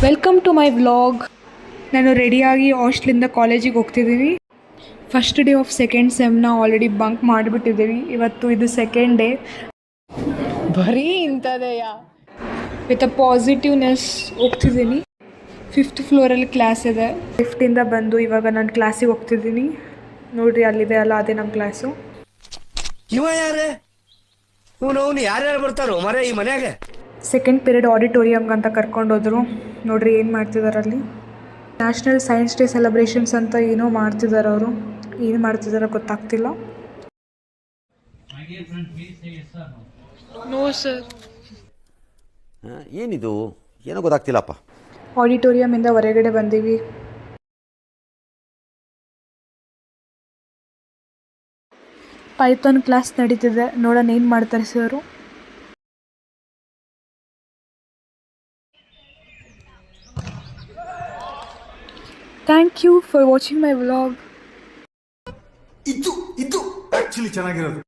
Welcome to my vlog. ನಾನು ರೆಡಿಯಾಗಿ ಹಾಸ್ಟ್ಲಿಂದ ಕಾಲೇಜಿಗೆ ಹೋಗ್ತಿದ್ದೀನಿ. ಫಸ್ಟ್ ಡೇ ಆಫ್ ಸೆಕೆಂಡ್ ಸೆಮ್ನ ಆಲ್ರೆಡಿ ಬಂಕ್ ಮಾಡಿಬಿಟ್ಟಿದ್ದೀವಿ. ಇವತ್ತು ಇದು ಸೆಕೆಂಡ್ ಡೇ. ಬರೀ ಇಂಥದೆಯ ವಿತ್ ಅ ಪಾಸಿಟಿವ್ನೆಸ್ ಹೋಗ್ತಿದ್ದೀನಿ. 5th ಫ್ಲೋರಲ್ಲಿ ಕ್ಲಾಸ್ ಇದೆ. ಲಿಫ್ಟಿಂದ ಬಂದು ಇವಾಗ ನಾನು ಕ್ಲಾಸಿಗೆ ಹೋಗ್ತಿದ್ದೀನಿ. ನೋಡಿರಿ ಅಲ್ಲಿದೆ ಅಲ್ಲ, ಅದೇ ನಮ್ಮ ಕ್ಲಾಸು. ಇವ ಯಾರೇ ಅವನು ಯಾರ್ಯಾರು ಬರ್ತಾರೋ ಮರೆ ಈ ಮನ್ಯಾಗ? ಸೆಕೆಂಡ್ ಪೀರಿಯಡ್ ಆಡಿಟೋರಿಯಮ್ಗೆ ಅಂತ ಕರ್ಕೊಂಡೋದ್ರು. ನೋಡ್ರಿ ಏನು ಮಾಡ್ತಿದ್ದಾರೆ ಅಲ್ಲಿ. ನ್ಯಾಷನಲ್ ಸೈನ್ಸ್ ಡೇ ಸೆಲೆಬ್ರೇಷನ್ಸ್ ಅಂತ ಏನೋ ಮಾಡ್ತಿದ್ದಾರೆ ಅವರು. ಏನು ಮಾಡ್ತಿದ್ದಾರೆ ಗೊತ್ತಾಗ್ತಿಲ್ಲ. No sir. ಏನಿದು ಏನೋ ಗೊತ್ತಾಗ್ತಿಲ್ಲಪ್ಪ. ಆಡಿಟೋರಿಯಮಿಂದ ಹೊರಗಡೆ ಬಂದೀವಿ. ಪೈಥಾನ್ ಕ್ಲಾಸ್ ನಡೀತಿದೆ. ನೋಡೋಣ ಏನು ಮಾಡ್ತಾರೆ sir. Thank you for watching my vlog. ಇದು ಆಕ್ಚುಲಿ ಚೆನ್ನಾಗಿರೋದು.